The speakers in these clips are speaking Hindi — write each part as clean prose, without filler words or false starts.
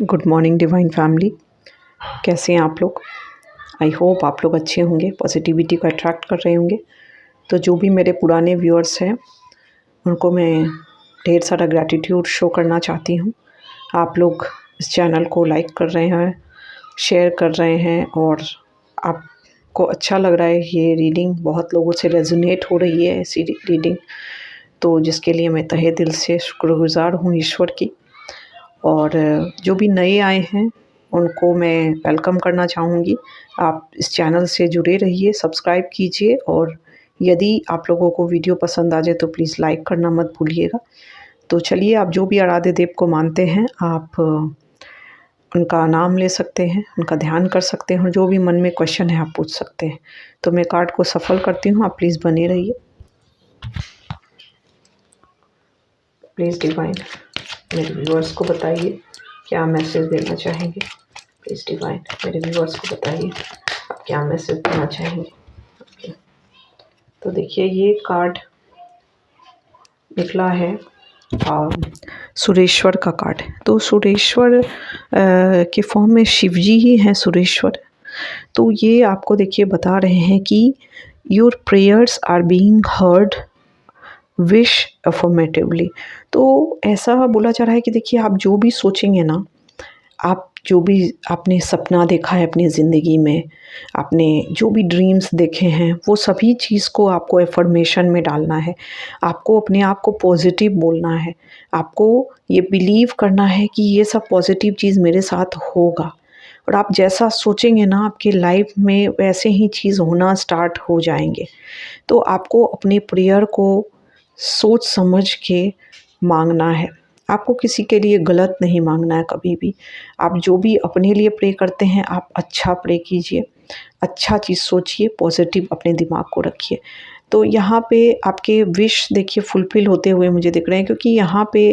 Good morning divine family. कैसे हैं आप लोग? आई होप आप लोग अच्छे होंगे, पॉजिटिविटी को अट्रैक्ट कर रहे होंगे। तो जो भी मेरे पुराने व्यूअर्स हैं उनको मैं ढेर सारा ग्रैटिट्यूड शो करना चाहती हूँ। आप लोग इस चैनल को लाइक कर रहे हैं, शेयर कर रहे हैं और आपको अच्छा लग रहा है। ये रीडिंग बहुत लोगों से रेजोनेट हो रही है, ऐसी रीडिंग, तो जिसके लिए मैं तहे दिल से शुक्रगुजार हूँ ईश्वर की। और जो भी नए आए हैं उनको मैं वेलकम करना चाहूँगी। आप इस चैनल से जुड़े रहिए, सब्सक्राइब कीजिए और यदि आप लोगों को वीडियो पसंद आ जाए तो प्लीज़ लाइक करना मत भूलिएगा। तो चलिए, आप जो भी आराध्य देव को मानते हैं आप उनका नाम ले सकते हैं, उनका ध्यान कर सकते हैं और जो भी मन में क्वेश्चन है आप पूछ सकते हैं। तो मैं कार्ड को सफल करती हूँ, आप प्लीज़ बने रहिए। प्लीज़ डिवाइन मेरे व्यूअर्स को बताइए क्या मैसेज देना चाहेंगे। प्लीज़ डिवाइन मेरे व्यूअर्स को बताइए आप क्या मैसेज देना चाहेंगे। ओके, तो देखिए ये कार्ड निकला है सुरेश्वर का कार्ड। तो सुरेश्वर के फॉर्म में शिव जी ही हैं सुरेश्वर। तो ये आपको देखिए बता रहे हैं कि your prayers are being heard, wish affirmatively. तो ऐसा बोला जा रहा है कि देखिए आप जो भी सोचेंगे ना, आप जो भी आपने सपना देखा है अपनी ज़िंदगी में, आपने जो भी ड्रीम्स देखे हैं, वो सभी चीज़ को आपको एफर्मेशन में डालना है। आपको अपने आप को पॉजिटिव बोलना है। आपको ये बिलीव करना है कि ये सब पॉजिटिव चीज़ मेरे साथ होगा। और आप जैसा सोचेंगे ना, आपकी लाइफ में वैसे ही चीज़ होना स्टार्ट हो जाएंगे। तो आपको अपने प्रेयर को सोच समझ के मांगना है। आपको किसी के लिए गलत नहीं मांगना है कभी भी। आप जो भी अपने लिए प्रे करते हैं आप अच्छा प्रे कीजिए, अच्छा चीज़ सोचिए, पॉजिटिव अपने दिमाग को रखिए। तो यहाँ पे आपके विश देखिए फुलफ़िल होते हुए मुझे दिख रहे हैं, क्योंकि यहाँ पे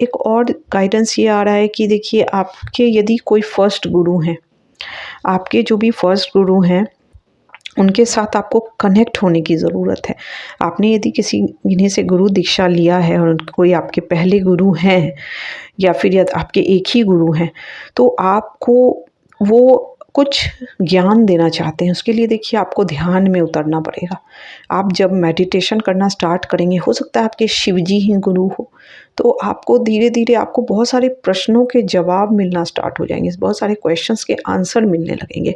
एक और गाइडेंस ये आ रहा है कि देखिए आपके यदि कोई फर्स्ट गुरु हैं, आपके जो भी फर्स्ट गुरु हैं उनके साथ आपको कनेक्ट होने की ज़रूरत है। आपने यदि किसी इन्हीं से गुरु दीक्षा लिया है और कोई आपके पहले गुरु हैं या फिर यदि आपके एक ही गुरु हैं, तो आपको वो कुछ ज्ञान देना चाहते हैं। उसके लिए देखिए आपको ध्यान में उतरना पड़ेगा। आप जब मेडिटेशन करना स्टार्ट करेंगे, हो सकता है आपके शिव जी ही गुरु हो, तो आपको धीरे धीरे आपको बहुत सारे प्रश्नों के जवाब मिलना स्टार्ट हो जाएंगे, बहुत सारे क्वेश्चंस के आंसर मिलने लगेंगे।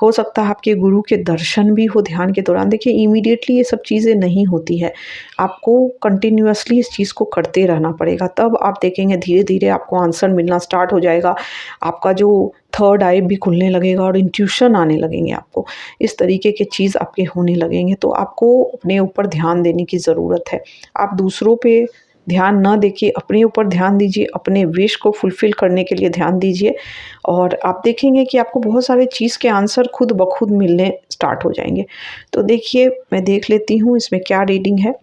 हो सकता है आपके गुरु के दर्शन भी हो ध्यान के दौरान। देखिए इमीडिएटली ये सब चीज़ें नहीं होती है, आपको कंटिन्यूअसली इस चीज़ को करते रहना पड़ेगा। तब आप देखेंगे धीरे धीरे आपको आंसर मिलना स्टार्ट हो जाएगा। आपका जो थर्ड आई भी खुलने लगेगा और इंट्यूशन आने लगेंगे आपको। इस तरीके के चीज़ आपके होने लगेंगे। तो आपको अपने ऊपर ध्यान देने की ज़रूरत है। आप दूसरों पे ध्यान ना देखिए, अपने ऊपर ध्यान दीजिए, अपने विश को फुलफ़िल करने के लिए ध्यान दीजिए और आप देखेंगे कि आपको बहुत सारे चीज़ के आंसर खुद ब खुद मिलने स्टार्ट हो जाएंगे। तो देखिए मैं देख लेती हूँ इसमें क्या रीडिंग है,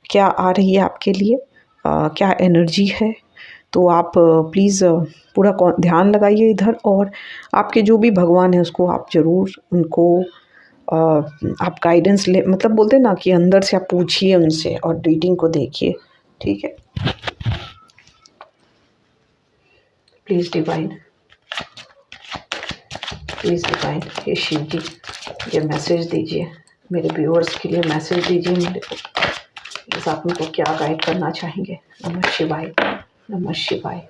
क्या आ रही है आपके लिए, क्या एनर्जी है। तो आप प्लीज़ पूरा ध्यान लगाइए इधर और आपके जो भी भगवान हैं उसको आप ज़रूर उनको आप गाइडेंस ले, मतलब बोलते हैं ना कि अंदर से आप पूछिए उनसे और रीडिंग को देखिए, ठीक है। प्लीज़ डिवाइन हे शिव जी, ये मैसेज दीजिए मेरे व्यूअर्स के लिए, मैसेज दीजिए मेरे को, प्लीज़ आप उनको क्या गाइड करना चाहेंगे। नमः शिवाय, नमः शिवाय,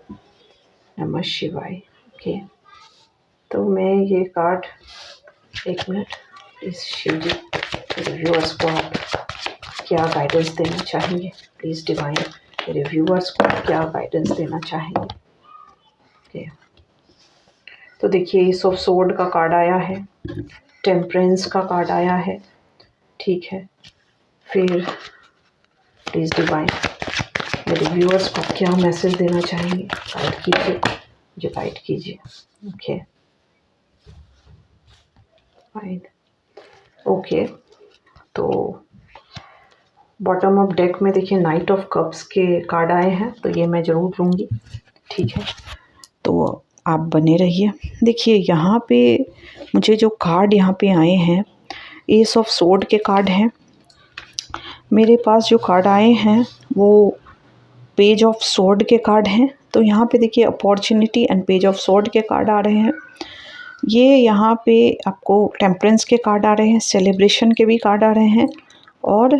नमः शिवाय। ओके, तो मैं ये कार्ड, एक मिनट प्लीज़ शिव जी, मेरे व्यूअर्स को आप क्या गाइडेंस देना चाहेंगे। प्लीज़ डिवाइन मेरे व्यूअर्स को क्या गाइडेंस देना चाहेंगे। ओके, तो देखिए एस ऑफ सोर्ड का कार्ड आया है, टेम्परेंस का कार्ड आया है, ठीक है। फिर प्लीज़ डिवाइन मेरे व्यूअर्स को क्या मैसेज देना चाहेंगे, गाइड कीजिए, मुझे गाइड कीजिए। Okay fine. ओके, तो बॉटम ऑफ डेक में देखिए नाइट ऑफ कप्स के कार्ड आए हैं, तो ये मैं ज़रूर लूँगी, ठीक है। तो आप बने रहिए। देखिए यहाँ पे मुझे जो कार्ड यहाँ पे आए हैं, एस ऑफ सोर्ड के कार्ड हैं। मेरे पास जो कार्ड आए हैं वो पेज ऑफ सोर्ड के कार्ड हैं, तो यहाँ पे देखिए opportunity and page of sword के कार्ड आ रहे हैं। ये यहाँ पे आपको टेम्परेंस के कार्ड आ रहे हैं, सेलिब्रेशन के भी कार्ड आ रहे हैं, और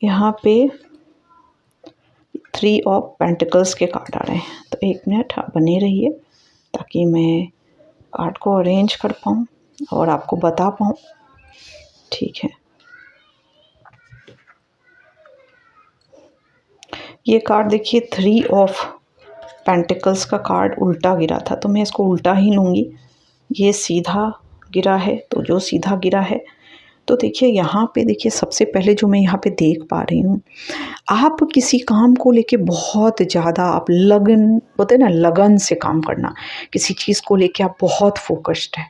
यहाँ पे 3 ऑफ पेंटिकल्स के कार्ड आ रहे हैं। तो 1 मिनट आप बने रहिए ताकि मैं कार्ड को अरेंज कर पाऊँ और आपको बता पाऊँ। ठीक है, ये कार्ड देखिए 3 ऑफ पेंटिकल्स का कार्ड उल्टा गिरा था, तो मैं इसको उल्टा ही लूँगी। ये सीधा गिरा है, तो जो सीधा गिरा है, तो देखिए यहाँ पे देखिए सबसे पहले जो मैं यहाँ पे देख पा रही हूँ, आप किसी काम को लेके बहुत ज़्यादा आप लगन बोलते हैं ना, लगन से काम करना, किसी चीज़ को लेके आप बहुत फोकस्ड है,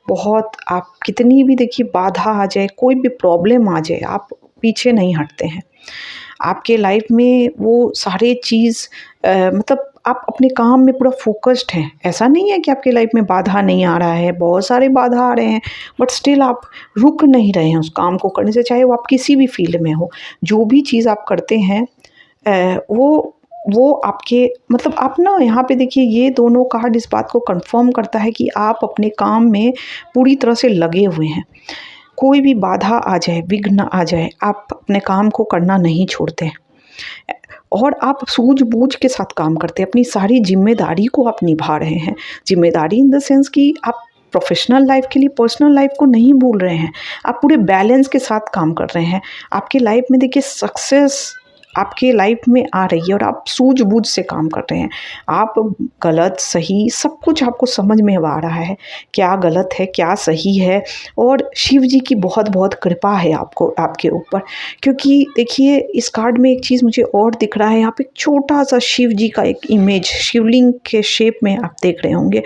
बहुत आप कितनी भी देखिए बाधा आ जाए, कोई भी प्रॉब्लम आ जाए, आप पीछे नहीं हटते हैं। आपके लाइफ में वो सारे चीज़ मतलब आप अपने काम में पूरा फोकस्ड हैं। ऐसा नहीं है कि आपके लाइफ में बाधा नहीं आ रहा है, बहुत सारे बाधा आ रहे हैं, बट स्टिल आप रुक नहीं रहे हैं उस काम को करने से, चाहे वो आप किसी भी फील्ड में हो। जो भी चीज़ आप करते हैं वो आपके मतलब आप ना यहाँ पे देखिए ये दोनों कार्ड इस बात को कंफर्म करता है कि आप अपने काम में पूरी तरह से लगे हुए हैं। कोई भी बाधा आ जाए, विघ्न आ जाए, आप अपने काम को करना नहीं छोड़ते और आप सूझबूझ के साथ काम करते हैं। अपनी सारी जिम्मेदारी को आप निभा रहे हैं। जिम्मेदारी इन द सेंस कि आप प्रोफेशनल लाइफ के लिए पर्सनल लाइफ को नहीं भूल रहे हैं। आप पूरे बैलेंस के साथ काम कर रहे हैं। आपके लाइफ में देखिए सक्सेस आपके लाइफ में आ रही है और आप सूझबूझ से काम कर रहे हैं। आप गलत सही सब कुछ आपको समझ में आ रहा है, क्या गलत है क्या सही है, और शिव जी की बहुत बहुत कृपा है आपको आपके ऊपर। क्योंकि देखिए इस कार्ड में एक चीज़ मुझे और दिख रहा है, यहाँ पे छोटा सा शिव जी का एक इमेज शिवलिंग के शेप में आप देख रहे होंगे।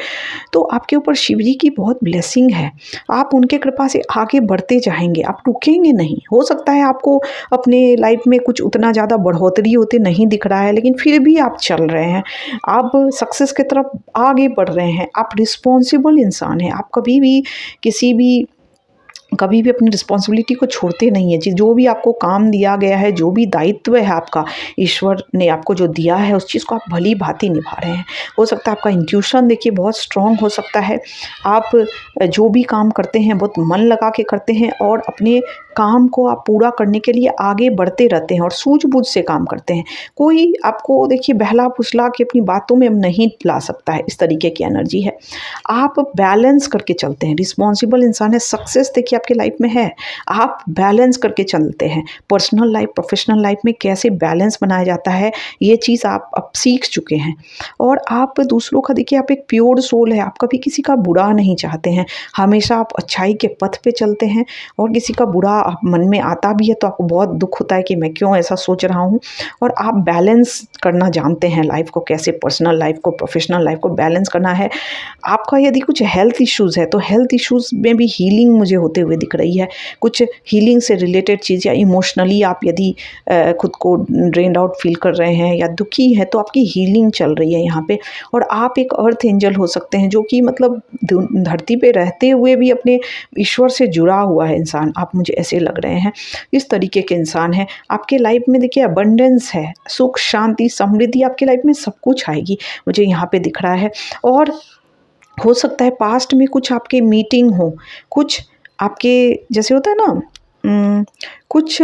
तो आपके ऊपर शिव जी की बहुत ब्लेसिंग है, आप उनके कृपा से आगे बढ़ते जाएंगे, आप रुकेंगे नहीं। हो सकता है आपको अपने लाइफ में कुछ उतना ज़्यादा बढ़ोतरी होते नहीं दिख रहा है, लेकिन फिर भी आप चल रहे हैं, आप सक्सेस की तरफ आगे बढ़ रहे हैं। आप रिस्पॉन्सिबल इंसान हैं, आप कभी भी अपनी रिस्पॉन्सिबिलिटी को छोड़ते नहीं है। जी जो भी आपको काम दिया गया है, जो भी दायित्व है आपका, ईश्वर ने आपको जो दिया है उस चीज़ को आप भली भांति निभा रहे हैं। हो सकता है आपका इंट्यूशन देखिए बहुत स्ट्रांग हो सकता है, आप जो भी काम करते हैं बहुत मन लगा के करते हैं और अपने काम को आप पूरा करने के लिए आगे बढ़ते रहते हैं और सूझबूझ से काम करते हैं। कोई आपको देखिए बहला फुसला के अपनी बातों में नहीं ला सकता है, इस तरीके की एनर्जी है। आप बैलेंस करके चलते हैं, रिस्पॉन्सिबल इंसान है। सक्सेस देखिए आपके लाइफ में है, आप बैलेंस करके चलते हैं। पर्सनल लाइफ प्रोफेशनल लाइफ में कैसे बैलेंस बनाया जाता है ये चीज़ आप अब सीख चुके हैं। और आप दूसरों का देखिए आप एक प्योर सोल है, आप कभी किसी का बुरा नहीं चाहते हैं, हमेशा आप अच्छाई के पथ पे चलते हैं। और किसी का बुरा आप मन में आता भी है तो आपको बहुत दुख होता है कि मैं क्यों ऐसा सोच रहा हूँ, और आप बैलेंस करना जानते हैं लाइफ को, कैसे पर्सनल लाइफ को प्रोफेशनल लाइफ को बैलेंस करना है। आपका यदि कुछ हेल्थ इश्यूज़ है तो हेल्थ इश्यूज़ में भी हीलिंग मुझे होते हुए दिख रही है। कुछ हीलिंग से रिलेटेड चीज़, या इमोशनली आप यदि खुद को ड्रेन्ड आउट फील कर रहे हैं या दुखी है तो आपकी हीलिंग चल रही है यहाँ पे। और आप एक अर्थ एंजल हो सकते हैं जो कि मतलब धरती पे रहते हुए भी अपने ईश्वर से जुड़ा हुआ है इंसान, आप मुझे ऐसे लग रहे हैं। इस तरीके के इंसान हैं। आपके लाइफ में देखिए अबंडेंस है, सुख शांति समृद्धि आपके लाइफ में सब कुछ आएगी, मुझे यहाँ पे दिख रहा है। और हो सकता है पास्ट में कुछ आपके मीटिंग हो, कुछ आपके जैसे होता है ना कुछ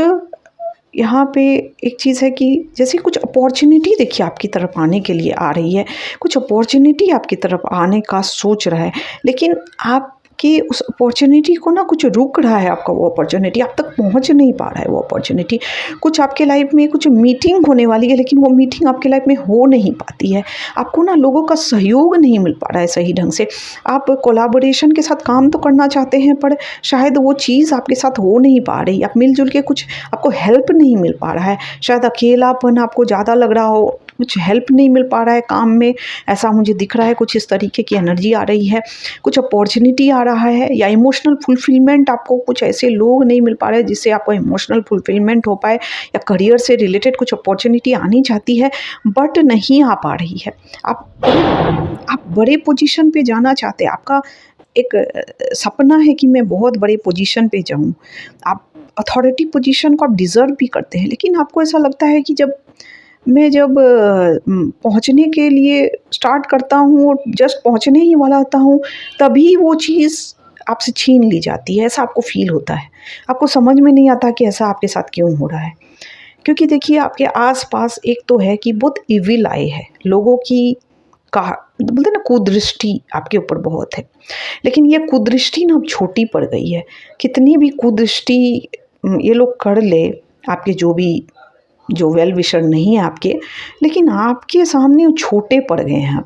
यहाँ पे एक चीज़ है कि जैसे कुछ अपॉर्चुनिटी देखिए आपकी तरफ आने के लिए आ रही है, कुछ अपॉर्चुनिटी आपकी तरफ आने का सोच रहा है, लेकिन आप कि उस अपॉर्चुनिटी को ना कुछ रुक रहा है, आपका वो अपॉर्चुनिटी आप तक पहुंच नहीं पा रहा है। वो अपॉर्चुनिटी कुछ आपके लाइफ में कुछ मीटिंग होने वाली है, लेकिन वो मीटिंग आपके लाइफ में हो नहीं पाती है। आपको ना लोगों का सहयोग नहीं मिल पा रहा है सही ढंग से। आप कोलैबोरेशन के साथ काम तो करना चाहते हैं पर शायद वो चीज़ आपके साथ हो नहीं पा रही। आप मिलजुल के कुछ आपको हेल्प नहीं मिल पा रहा है। शायद अकेलापन आपको ज़्यादा लग रहा हो, कुछ हेल्प नहीं मिल पा रहा है काम में, ऐसा मुझे दिख रहा है। कुछ इस तरीके की एनर्जी आ रही है, कुछ अपॉर्चुनिटी आ रहा है, या इमोशनल फुलफिलमेंट आपको कुछ ऐसे लोग नहीं मिल पा रहे जिससे आपको इमोशनल फुलफिलमेंट हो पाए, या करियर से रिलेटेड कुछ अपॉर्चुनिटी आनी चाहती है बट नहीं आ पा रही है। आप बड़े पोजीशन पे जाना चाहते हैं, आपका एक सपना है कि मैं बहुत बड़े पोजीशन पे जाऊं, आप अथॉरिटी पोजीशन को आप डिज़र्व भी करते हैं, लेकिन आपको ऐसा लगता है कि जब मैं जब पहुँचने के लिए स्टार्ट करता हूँ और जस्ट पहुँचने ही वाला होता हूँ, तभी वो चीज़ आपसे छीन ली जाती है, ऐसा आपको फ़ील होता है। आपको समझ में नहीं आता कि ऐसा आपके साथ क्यों हो रहा है। क्योंकि देखिए आपके आस-पास एक तो है कि बहुत इविल आई है, लोगों की कहा बोलते हैं ना कुदृष्टि आपके ऊपर बहुत है। लेकिन ये कुदृष्टि ना अब छोटी पड़ गई है। कितनी भी कुदृष्टि ये लोग कर ले, आपके जो वेल विशर नहीं है आपके, लेकिन आपके सामने वो छोटे पड़ गए हैं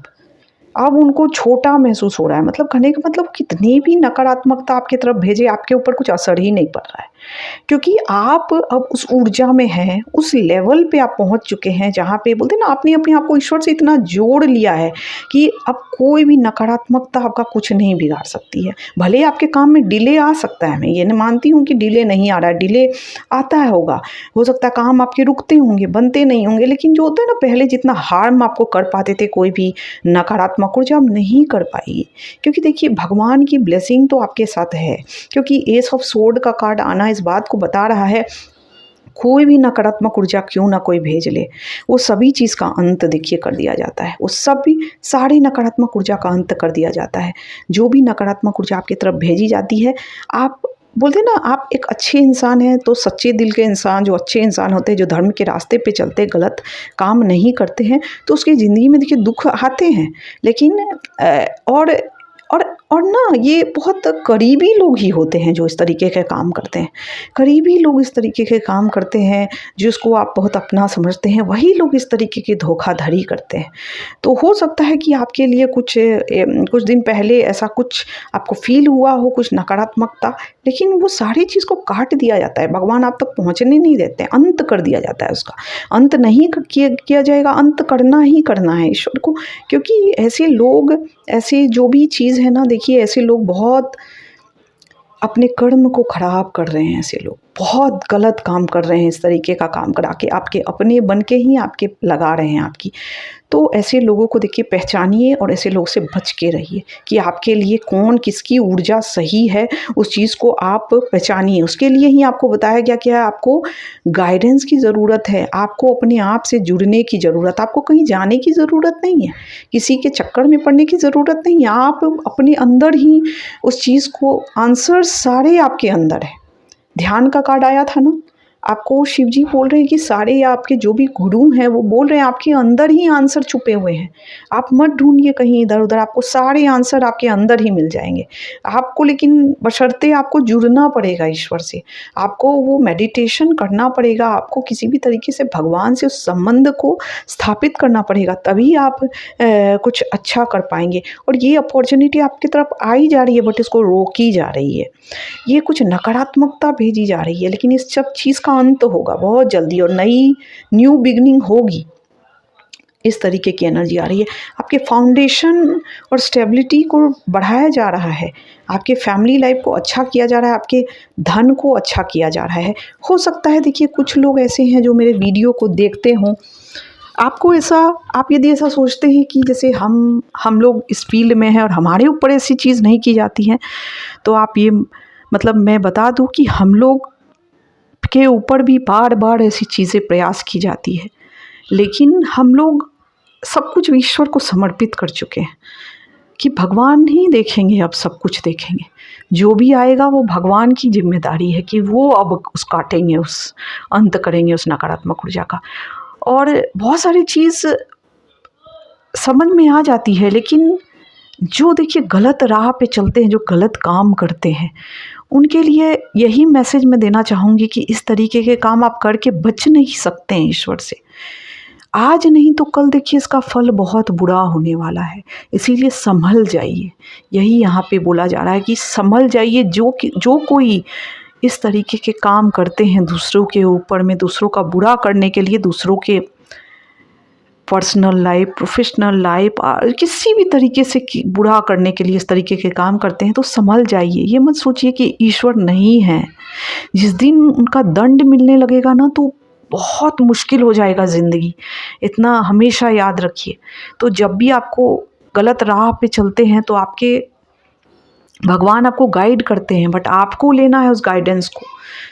अब उनको छोटा महसूस हो रहा है। मतलब कहने का मतलब कितनी भी नकारात्मकता आपकी तरफ भेजे, आपके ऊपर कुछ असर ही नहीं पड़ रहा है। क्योंकि आप अब उस ऊर्जा में हैं, उस लेवल पे आप पहुँच चुके हैं जहाँ पे बोलते हैं ना आपने अपने आप को ईश्वर से इतना जोड़ लिया है कि अब कोई भी नकारात्मकता आपका कुछ नहीं बिगाड़ सकती है। भले ही आपके काम में डिले आ सकता है, मैं ये नहीं मानती हूँ कि डिले नहीं आ रहा है, डिले आता है होगा। हो सकता है काम आपके रुकते होंगे, बनते नहीं होंगे, लेकिन जो होता है ना पहले जितना हार्म आपको कर पाते थे कोई भी नकारात्मक ऊर्जा अब नहीं कर पाएगी। क्योंकि देखिए भगवान की ब्लेसिंग तो आपके साथ है, क्योंकि एस ऑफ स्वॉर्ड का कार्ड आना इस बात को बता रहा है कोई भी नकारात्मक ऊर्जा क्यों ना कोई भेज ले, वो सभी चीज़ का अंत देखिए कर दिया जाता है। वो सभी सारी नकारात्मक ऊर्जा का अंत कर दिया जाता है। जो भी नकारात्मक ऊर्जा आपकी तरफ भेजी जाती है, आप बोलते हैं ना आप एक अच्छे इंसान हैं तो सच्चे दिल के इंसान जो अच्छे इंसान होते हैं, जो धर्म के रास्ते पे चलते हैं, गलत काम नहीं करते हैं, तो उसकी ज़िंदगी में देखिए दुःख आते हैं। लेकिन और और और ना ये बहुत करीबी लोग ही होते हैं जो इस तरीके के काम करते हैं। करीबी लोग इस तरीके के काम करते हैं, जिसको आप बहुत अपना समझते हैं, वही लोग इस तरीके की धोखाधड़ी करते हैं। तो हो सकता है कि आपके लिए कुछ दिन पहले ऐसा कुछ आपको फ़ील हुआ हो, कुछ नकारात्मकता, लेकिन वो सारी चीज़ को काट दिया जाता है। भगवान आप तक पहुँचने नहीं देते हैं, अंत कर दिया जाता है उसका। अंत नहीं किया जाएगा, अंत करना ही करना है ईश्वर को। क्योंकि ऐसे लोग, ऐसी जो भी चीज़ है ना देखिए ऐसे लोग बहुत अपने कर्म को ख़राब कर रहे हैं। ऐसे लोग बहुत गलत काम कर रहे हैं, इस तरीके का काम करा के आपके अपने बन के ही आपके लगा रहे हैं आपकी। तो ऐसे लोगों को देखिए पहचानिए और ऐसे लोग से बच के रहिए कि आपके लिए कौन किसकी ऊर्जा सही है, उस चीज़ को आप पहचानिए। उसके लिए ही आपको बताया गया कि आपको गाइडेंस की ज़रूरत है, आपको अपने आप से जुड़ने की ज़रूरत, आपको कहीं जाने की ज़रूरत नहीं है, किसी के चक्कर में पड़ने की ज़रूरत नहीं है। आप अपने अंदर ही उस चीज़ को आंसर्स सारे आपके अंदर है। ध्यान का कार्ड आया था ना, आपको शिव जी बोल रहे हैं कि सारे आपके जो भी गुरु हैं वो बोल रहे हैं आपके अंदर ही आंसर छुपे हुए हैं। आप मत ढूँढिए कहीं इधर-उधर, आपको सारे आंसर आपके अंदर ही मिल जाएँगे। आपको लेकिन बशर्ते आपको जुड़ना पड़ेगा ईश्वर से, आपको वो मेडिटेशन करना पड़ेगा, आपको किसी भी तरीके से भगवान से उस संबंध को स्थापित करना पड़ेगा, तभी आप कुछ अच्छा कर पाएँगे। और ये अपॉर्च्युनिटी आपकी तरफ आई जा रही है बट इसको रोकी जा रही है। ये कुछ नकारात्मकता भेजी जा रही है, लेकिन इस सब चीज़ का अंत होगा बहुत जल्दी और नई न्यू बिगिनिंग होगी। इस तरीके की एनर्जी आ रही है। आपके फाउंडेशन और स्टेबिलिटी को बढ़ाया जा रहा है, आपके फैमिली लाइफ को अच्छा किया जा रहा है, आपके धन को अच्छा किया जा रहा है। हो सकता है देखिए कुछ लोग ऐसे हैं जो मेरे वीडियो को देखते हों, आपको ऐसा, आप यदि ऐसा सोचते हैं कि जैसे हम लोग इस फील्ड में हैं और हमारे ऊपर ऐसी चीज़ नहीं की जाती है, तो आप ये मतलब मैं बता दूं कि हम लोग के ऊपर भी बार-बार ऐसी चीज़ें प्रयास की जाती है, लेकिन हम लोग सब कुछ ईश्वर को समर्पित कर चुके हैं कि भगवान ही देखेंगे, अब सब कुछ देखेंगे। जो भी आएगा वो भगवान की ज़िम्मेदारी है कि वो अब उस काटेंगे, उस अंत करेंगे उस नकारात्मक ऊर्जा का। और बहुत सारी चीज़ समझ में आ जाती है, लेकिन जो देखिए गलत राह पे चलते हैं, जो गलत काम करते हैं, उनके लिए यही मैसेज मैं देना चाहूँगी कि इस तरीके के काम आप करके बच नहीं सकते हैं ईश्वर से। आज नहीं तो कल देखिए इसका फल बहुत बुरा होने वाला है, इसीलिए संभल जाइए। यही यहाँ पे बोला जा रहा है कि संभल जाइए। जो कोई इस तरीके के काम करते हैं दूसरों के ऊपर में, दूसरों का बुरा करने के लिए, दूसरों के पर्सनल लाइफ, प्रोफेशनल लाइफ किसी भी तरीके से बुरा करने के लिए इस तरीके के काम करते हैं, तो संभल जाइए। ये मत सोचिए कि ईश्वर नहीं है। जिस दिन उनका दंड मिलने लगेगा ना तो बहुत मुश्किल हो जाएगा ज़िंदगी, इतना हमेशा याद रखिए। तो जब भी आपको गलत राह पे चलते हैं तो आपके भगवान आपको गाइड करते हैं, बट आपको लेना है उस गाइडेंस को।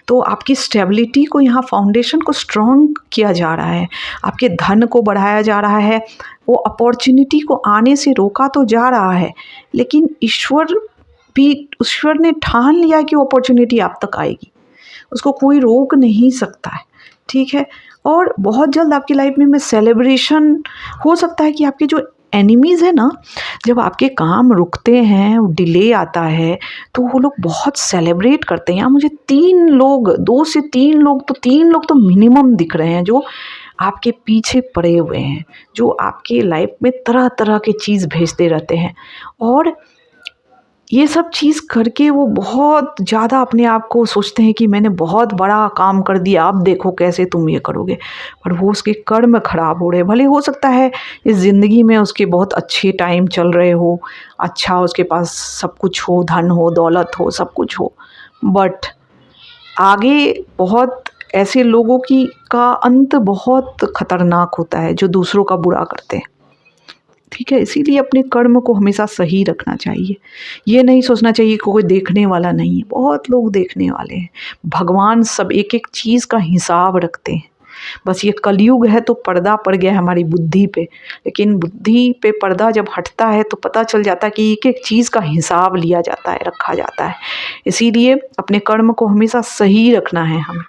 तो आपकी स्टेबिलिटी को, यहाँ फाउंडेशन को स्ट्रॉन्ग किया जा रहा है, आपके धन को बढ़ाया जा रहा है। वो अपॉर्चुनिटी को आने से रोका तो जा रहा है, लेकिन ईश्वर ने ठान लिया कि वो अपॉर्चुनिटी आप तक आएगी, उसको कोई रोक नहीं सकता है। ठीक है। और बहुत जल्द आपकी लाइफ में सेलिब्रेशन हो सकता है कि आपके जो एनिमीज़ है ना, जब आपके काम रुकते हैं, डिले आता है, तो वो लोग बहुत सेलिब्रेट करते हैं। यहाँ मुझे 3 लोग, 2 से 3 लोग, तो 3 लोग तो मिनिमम दिख रहे हैं जो आपके पीछे पड़े हुए हैं, जो आपके लाइफ में तरह तरह की चीज़ भेजते रहते हैं। और ये सब चीज़ करके वो बहुत ज़्यादा अपने आप को सोचते हैं कि मैंने बहुत बड़ा काम कर दिया, अब देखो कैसे तुम ये करोगे। पर वो उसके कर्म खराब हो रहे हैं। भले हो सकता है इस ज़िंदगी में उसके बहुत अच्छे टाइम चल रहे हो, अच्छा उसके पास सब कुछ हो, धन हो, दौलत हो, सब कुछ हो, बट आगे बहुत ऐसे लोगों का अंत बहुत ख़तरनाक होता है जो दूसरों का बुरा करते हैं। ठीक है। इसीलिए अपने कर्म को हमेशा सही रखना चाहिए। ये नहीं सोचना चाहिए कि कोई देखने वाला नहीं है, बहुत लोग देखने वाले हैं। भगवान सब एक एक चीज़ का हिसाब रखते हैं। बस ये कलयुग है तो पर्दा पड़ गया है हमारी बुद्धि पे, लेकिन बुद्धि पे पर्दा जब हटता है तो पता चल जाता है कि एक एक चीज़ का हिसाब लिया जाता है, रखा जाता है। इसीलिए अपने कर्म को हमेशा सही रखना है हमें।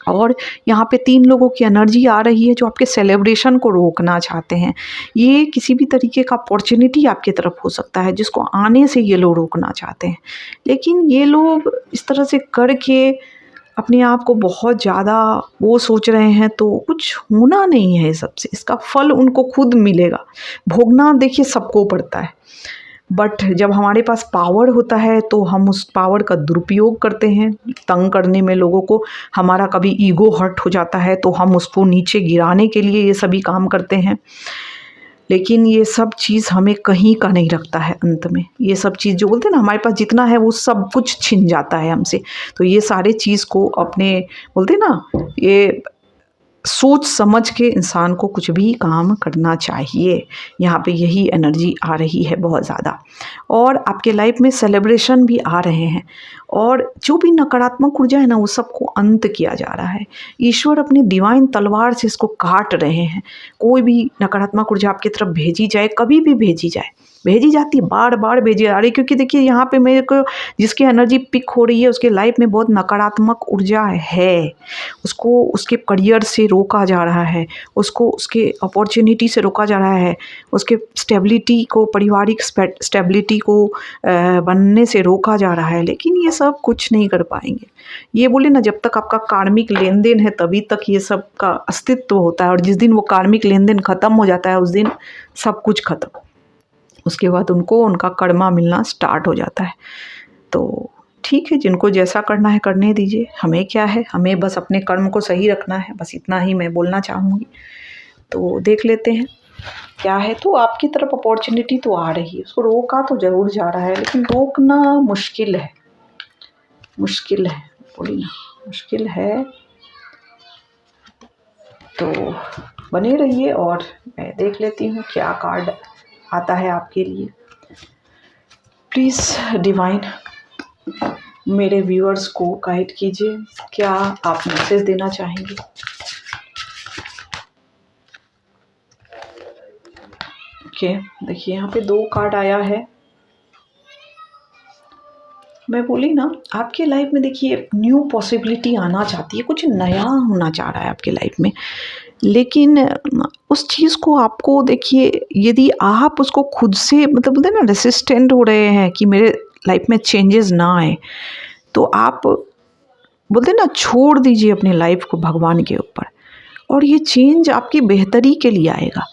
और यहाँ पे 3 लोगों की एनर्जी आ रही है जो आपके सेलिब्रेशन को रोकना चाहते हैं। ये किसी भी तरीके का अपॉर्चुनिटी आपकी तरफ हो सकता है जिसको आने से ये लोग रोकना चाहते हैं। लेकिन ये लोग इस तरह से करके अपने आप को बहुत ज़्यादा वो सोच रहे हैं, तो कुछ होना नहीं है सबसे। इसका फल उनको खुद मिलेगा। भोगना देखिए सबको पड़ता है, बट जब हमारे पास पावर होता है तो हम उस पावर का दुरुपयोग करते हैं तंग करने में लोगों को। हमारा कभी ईगो हर्ट हो जाता है तो हम उसको नीचे गिराने के लिए ये सभी काम करते हैं। लेकिन ये सब चीज़ हमें कहीं का नहीं रखता है अंत में। ये सब चीज़ जो बोलते हैं ना, हमारे पास जितना है वो सब कुछ छिन जाता है हमसे। तो ये सारे चीज़ को अपने, बोलते हैं ना, ये सोच समझ के इंसान को कुछ भी काम करना चाहिए। यहाँ पे यही एनर्जी आ रही है बहुत ज़्यादा। और आपके लाइफ में सेलिब्रेशन भी आ रहे हैं, और जो भी नकारात्मक ऊर्जा है ना, वो सबको अंत किया जा रहा है। ईश्वर अपनी डिवाइन तलवार से इसको काट रहे हैं। कोई भी नकारात्मक ऊर्जा आपकी तरफ भेजी जाए, कभी भी भेजी जाए, भेजी जाती है, बार बार भेजी जा रही है। क्योंकि देखिए यहाँ पे मेरे को जिसकी एनर्जी पिक हो रही है उसके लाइफ में बहुत नकारात्मक ऊर्जा है। उसको उसके करियर से रोका जा रहा है, उसको उसके अपॉर्चुनिटी से रोका जा रहा है, उसके स्टेबिलिटी को, पारिवारिक स्टेबिलिटी को बनने से रोका जा रहा है। लेकिन ये सब कुछ नहीं कर पाएंगे। ये बोले ना, जब तक आपका कार्मिक लेन देन है तभी तक ये सब का अस्तित्व होता है, और जिस दिन वो कार्मिक लेन देन ख़त्म हो जाता है उस दिन सब कुछ ख़त्म। उसके बाद उनको उनका कर्मा मिलना स्टार्ट हो जाता है। तो ठीक है, जिनको जैसा करना है करने दीजिए, हमें क्या है, हमें बस अपने कर्म को सही रखना है, बस इतना ही मैं बोलना चाहूँगी। तो देख लेते हैं क्या है। तो आपकी तरफ अपॉर्चुनिटी तो आ रही है, उसको रोका तो ज़रूर जा रहा है, लेकिन रोकना मुश्किल है, मुश्किल है, बोली ना, मुश्किल है। तो बने रहिए और मैं देख लेती हूँ क्या कार्ड आता है आपके लिए। प्लीज़ डिवाइन मेरे व्यूअर्स को गाइड कीजिए, क्या आप मैसेज देना चाहेंगे। ओके, देखिए यहाँ पे 2 कार्ड आया है। मैं बोली ना, आपके लाइफ में देखिए न्यू पॉसिबिलिटी आना चाहती है, कुछ नया होना चाह रहा है आपके लाइफ में। लेकिन उस चीज़ को आपको देखिए, यदि आप उसको खुद से मतलब बोलते हैं ना रेसिस्टेंट हो रहे हैं कि मेरे लाइफ में चेंजेस ना आए, तो आप बोलते हैं ना छोड़ दीजिए अपने लाइफ को भगवान के ऊपर, और ये चेंज आपकी बेहतरी के लिए आएगा।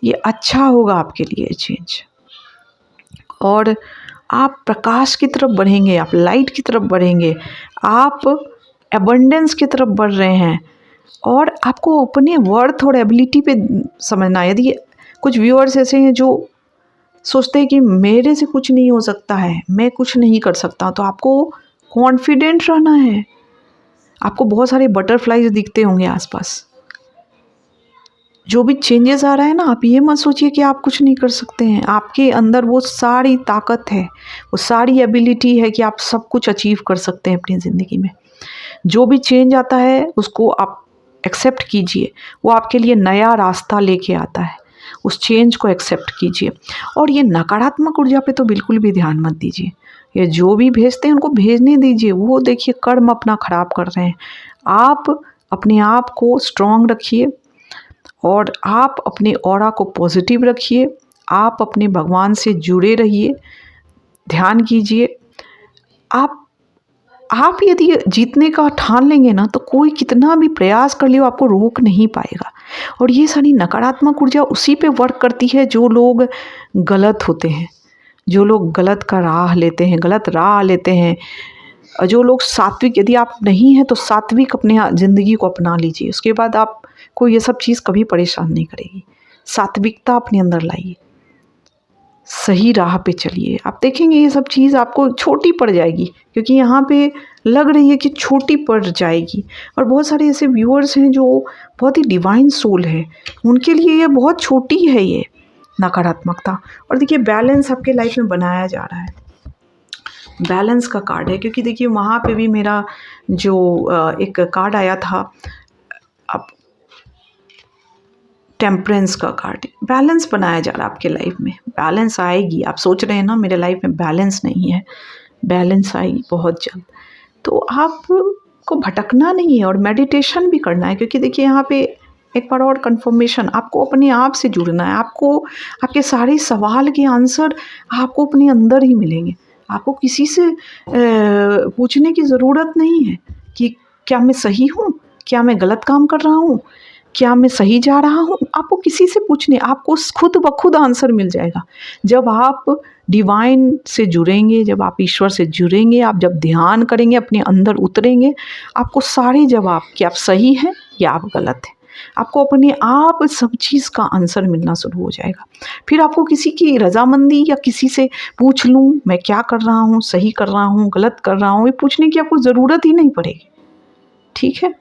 ये अच्छा होगा आपके लिए चेंज, और आप प्रकाश की तरफ बढ़ेंगे, आप लाइट की तरफ बढ़ेंगे, आप एबंडेंस की तरफ बढ़ रहे हैं। और आपको अपने वर्थ और एबिलिटी पे समझना है। यदि कुछ व्यूअर्स ऐसे हैं जो सोचते हैं कि मेरे से कुछ नहीं हो सकता है, मैं कुछ नहीं कर सकता, तो आपको कॉन्फिडेंट रहना है। आपको बहुत सारे बटरफ्लाइज दिखते होंगे आसपास, जो भी चेंजेस आ रहा है ना, आप ये मत सोचिए कि आप कुछ नहीं कर सकते हैं। आपके अंदर वो सारी ताकत है, वो सारी एबिलिटी है कि आप सब कुछ अचीव कर सकते हैं अपनी ज़िंदगी में। जो भी चेंज आता है उसको आप एक्सेप्ट कीजिए, वो आपके लिए नया रास्ता लेके आता है। उस चेंज को एक्सेप्ट कीजिए। और ये नकारात्मक ऊर्जा पे तो बिल्कुल भी ध्यान मत दीजिए। ये जो भी भेजते हैं उनको भेजने दीजिए, वो देखिए कर्म अपना ख़राब कर रहे हैं। आप अपने आप को स्ट्रॉन्ग रखिए और आप अपने ऑरा को पॉजिटिव रखिए। आप अपने भगवान से जुड़े रहिए, ध्यान कीजिए। आप यदि जीतने का ठान लेंगे ना, तो कोई कितना भी प्रयास कर ले वो आपको रोक नहीं पाएगा। और ये सारी नकारात्मक ऊर्जा उसी पे वर्क करती है जो लोग गलत होते हैं, जो लोग गलत का राह लेते हैं, गलत राह लेते हैं। जो लोग सात्विक, यदि आप नहीं हैं तो सात्विक अपने ज़िंदगी को अपना लीजिए, उसके बाद आपको ये सब चीज़ कभी परेशान नहीं करेगी। सात्विकता अपने अंदर लाइए, सही राह पे चलिए। आप देखेंगे ये सब चीज़ आपको छोटी पड़ जाएगी, क्योंकि यहाँ पे लग रही है कि छोटी पड़ जाएगी। और बहुत सारे ऐसे व्यूअर्स हैं जो बहुत ही डिवाइन सोल है, उनके लिए ये बहुत छोटी है ये नकारात्मकता। और देखिए बैलेंस आपके लाइफ में बनाया जा रहा है, बैलेंस का कार्ड है। क्योंकि देखिए वहाँ पे भी मेरा जो एक कार्ड आया था, अब टेम्परेंस का कार्ड, बैलेंस बनाया जा रहा है आपके लाइफ में। बैलेंस आएगी। आप सोच रहे हैं ना मेरे लाइफ में बैलेंस नहीं है, बैलेंस आएगी बहुत जल्द। तो आपको भटकना नहीं है और मेडिटेशन भी करना है। क्योंकि देखिए यहाँ पे एक बार और कंफर्मेशन, आपको अपने आप से जुड़ना है। आपको आपके सारे सवाल के आंसर आपको अपने अंदर ही मिलेंगे। आपको किसी से पूछने की ज़रूरत नहीं है कि क्या मैं सही हूँ, क्या मैं गलत काम कर रहा हूँ, क्या मैं सही जा रहा हूँ। आपको किसी से पूछने, आपको खुद ब खुद आंसर मिल जाएगा। जब आप डिवाइन से जुड़ेंगे, जब आप ईश्वर से जुड़ेंगे, आप जब ध्यान करेंगे, अपने अंदर उतरेंगे, आपको सारे जवाब कि आप सही हैं या आप गलत हैं, आपको अपने आप सब चीज़ का आंसर मिलना शुरू हो जाएगा। फिर आपको किसी की रजामंदी या किसी से पूछ लूँ मैं क्या कर रहा हूँ, सही कर रहा हूँ, गलत कर रहा हूँ, ये पूछने की आपको ज़रूरत ही नहीं पड़ेगी। ठीक है,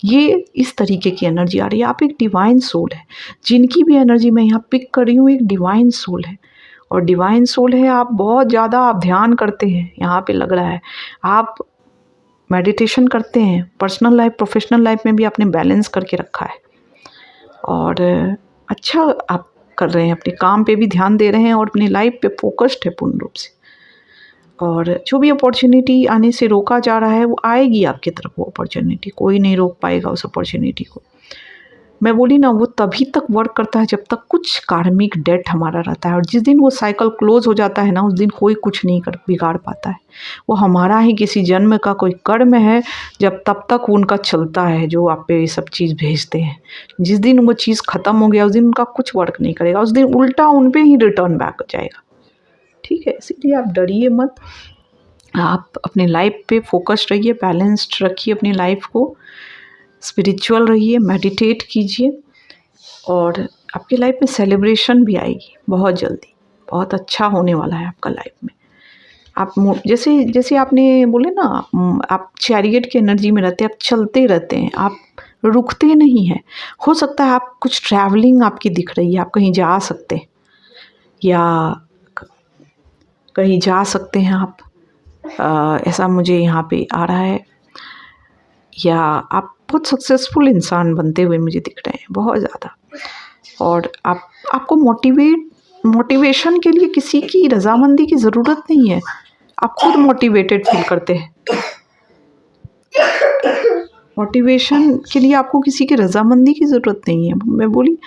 ये इस तरीके की एनर्जी आ रही है। आप एक डिवाइन सोल है, जिनकी भी एनर्जी मैं यहाँ पिक कर रही हूँ एक डिवाइन सोल है। और डिवाइन सोल है, आप बहुत ज़्यादा आप ध्यान करते हैं, यहाँ पे लग रहा है आप मेडिटेशन करते हैं। पर्सनल लाइफ प्रोफेशनल लाइफ में भी आपने बैलेंस करके रखा है और अच्छा आप कर रहे हैं, अपने काम पे भी ध्यान दे रहे हैं और अपनी लाइफ पे फोकस्ड है पूर्ण रूप से। और जो भी अपॉर्चुनिटी आने से रोका जा रहा है वो आएगी आपकी तरफ। वो अपॉर्चुनिटी कोई नहीं रोक पाएगा उस अपॉर्चुनिटी को। मैं बोली ना, वो तभी तक वर्क करता है जब तक कुछ कार्मिक डेट हमारा रहता है। और जिस दिन वो साइकिल क्लोज हो जाता है ना, उस दिन कोई कुछ नहीं कर बिगाड़ पाता है। वो हमारा ही किसी जन्म का कोई कर्म है, जब तब तक उनका चलता है जो आप पे ये सब चीज़ भेजते हैं। जिस दिन वो चीज़ ख़त्म हो गया उस दिन उनका कुछ वर्क नहीं करेगा, उस दिन उल्टा उन पे ही रिटर्न बैक हो जाएगा। ठीक है, इसीलिए आप डरिए मत। आप अपने लाइफ पे फोकस्ड रहिए, बैलेंस्ड रखिए अपनी लाइफ को, स्पिरिचुअल रहिए, मेडिटेट कीजिए। और आपकी लाइफ में सेलिब्रेशन भी आएगी बहुत जल्दी, बहुत अच्छा होने वाला है आपका लाइफ में। आप जैसे जैसे आपने बोले ना, आप चैरियट की एनर्जी में रहते हैं, आप चलते रहते हैं, आप रुकते नहीं हैं। हो सकता है आप कुछ ट्रैवलिंग आपकी दिख रही है, आप कहीं जा सकते हैं या कहीं जा सकते हैं आप, ऐसा मुझे यहाँ पे आ रहा है। या आप बहुत सक्सेसफुल इंसान बनते हुए मुझे दिख रहे हैं बहुत ज़्यादा। और आपको मोटिवेशन के लिए किसी की रजामंदी की ज़रूरत नहीं है, आप खुद मोटिवेटेड फील करते हैं। मोटिवेशन के लिए आपको किसी की रजामंदी की ज़रूरत नहीं है, मैं बोली,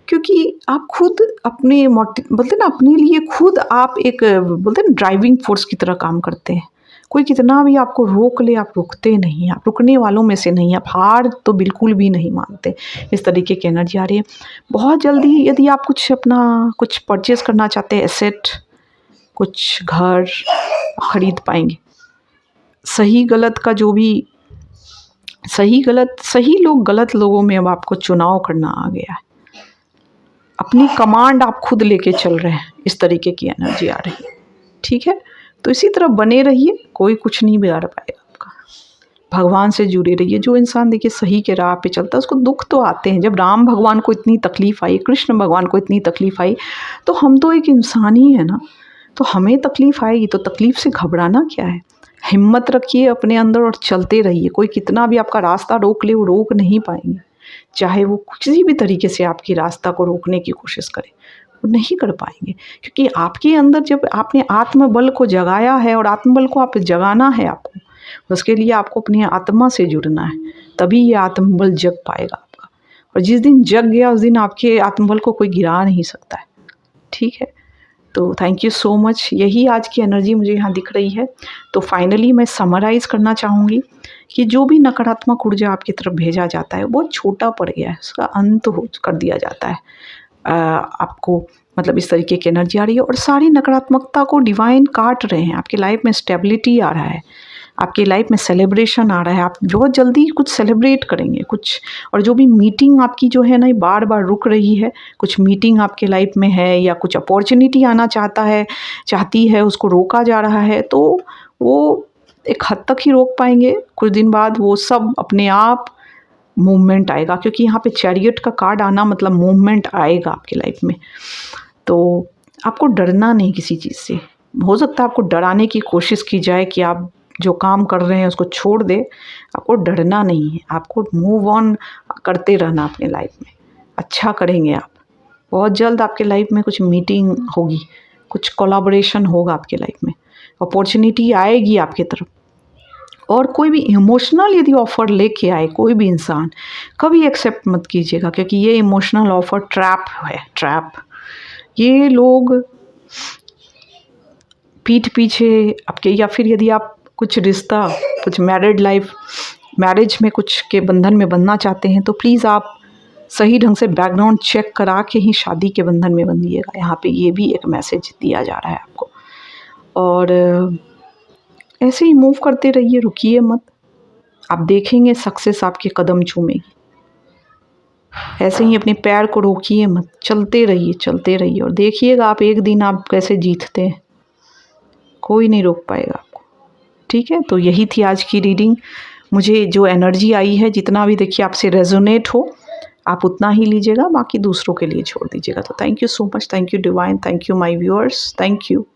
क्योंकि आप खुद अपने बोलते ना, अपने लिए खुद आप एक बोलते ना ड्राइविंग फोर्स की तरह काम करते हैं। कोई कितना भी आपको रोक ले, आप रुकते नहीं, आप रुकने वालों में से नहीं, आप हार तो बिल्कुल भी नहीं मानते। इस तरीके की एनर्जी आ रही है। बहुत जल्दी यदि आप कुछ परचेज़ करना चाहते हैं, एसेट, कुछ घर खरीद पाएंगे। सही गलत का जो भी सही लोग गलत लोगों में अब आपको चुनाव करना आ गया है। अपनी कमांड आप खुद लेके चल रहे हैं, इस तरीके की एनर्जी आ रही है। ठीक है, तो इसी तरह बने रहिए, कोई कुछ नहीं बिगाड़ पाएगा आपका। भगवान से जुड़े रहिए। जो इंसान देखिए सही के राह पे चलता है उसको दुख तो आते हैं। जब राम भगवान को इतनी तकलीफ़ आई, कृष्ण भगवान को इतनी तकलीफ़ आई, तो हम तो एक इंसान ही है ना, तो हमें तकलीफ़ आएगी, तो तकलीफ़ से घबराना क्या है। हिम्मत रखिए अपने अंदर और चलते रहिए। कोई कितना भी आपका रास्ता रोक ले, वो रोक नहीं पाएंगे। चाहे वो किसी भी तरीके से आपकी रास्ता को रोकने की कोशिश करें, वो नहीं कर पाएंगे। क्योंकि आपके अंदर जब आपने आत्मबल को जगाया है, और आत्मबल को आप जगाना है आपको, उसके लिए आपको अपनी आत्मा से जुड़ना है, तभी ये आत्मबल जग पाएगा आपका। और जिस दिन जग गया उस दिन आपके आत्मबल को कोई गिरा नहीं सकता है। ठीक है, तो थैंक यू सो मच। यही आज की एनर्जी मुझे यहाँ दिख रही है। तो फाइनली मैं समराइज़ करना चाहूँगी कि जो भी नकारात्मक ऊर्जा आपकी तरफ भेजा जाता है वो छोटा पड़ गया है, उसका अंत हो कर दिया जाता है। आपको मतलब इस तरीके की एनर्जी आ रही है और सारी नकारात्मकता को डिवाइन काट रहे हैं। आपकी लाइफ में स्टेबिलिटी आ रहा है, आपकी लाइफ में सेलिब्रेशन आ रहा है। आप बहुत जल्दी कुछ सेलिब्रेट करेंगे कुछ। और जो भी मीटिंग आपकी जो है ना ये बार बार रुक रही है, कुछ मीटिंग आपके लाइफ में है या कुछ अपॉर्चुनिटी आना चाहती है, उसको रोका जा रहा है, तो वो एक हद तक ही रोक पाएंगे। कुछ दिन बाद वो सब अपने आप मूवमेंट आएगा, क्योंकि यहाँ पे चैरियट का कार्ड आना मतलब मूवमेंट आएगा आपकी लाइफ में। तो आपको डरना नहीं किसी चीज़ से। हो सकता है आपको डराने की कोशिश की जाए कि आप जो काम कर रहे हैं उसको छोड़ दें, आपको डरना नहीं है, आपको मूव ऑन करते रहना अपने लाइफ में। अच्छा करेंगे आप। बहुत जल्द आपके लाइफ में कुछ मीटिंग होगी, कुछ कोलैबोरेशन होगा आपके लाइफ में, अपॉर्चुनिटी आएगी आपकी तरफ। और कोई भी इमोशनल यदि ऑफ़र लेके आए कोई भी इंसान, कभी एक्सेप्ट मत कीजिएगा, क्योंकि ये इमोशनल ऑफ़र ट्रैप है, ट्रैप। ये लोग पीठ पीछे आपके, या फिर यदि आप कुछ रिश्ता, कुछ मैरिज में कुछ के बंधन में बंधना चाहते हैं, तो प्लीज़ आप सही ढंग से बैकग्राउंड चेक करा के ही शादी के बंधन में बंधिएगा। यहाँ पे ये भी एक मैसेज दिया जा रहा है आपको। और ऐसे ही मूव करते रहिए, रुकिए मत। आप देखेंगे सक्सेस आपके कदम चूमेगी। ऐसे ही अपने पैर को रोकिए मत, चलते रहिए और देखिएगा आप एक दिन आप कैसे जीतते हैं। कोई नहीं रोक पाएगा आपको। ठीक है, तो यही थी आज की रीडिंग। मुझे जो एनर्जी आई है, जितना भी देखिए आपसे रेजोनेट हो आप उतना ही लीजिएगा, बाकी दूसरों के लिए छोड़ दीजिएगा। तो thank you so much, thank you divine, thank you my viewers, thank you.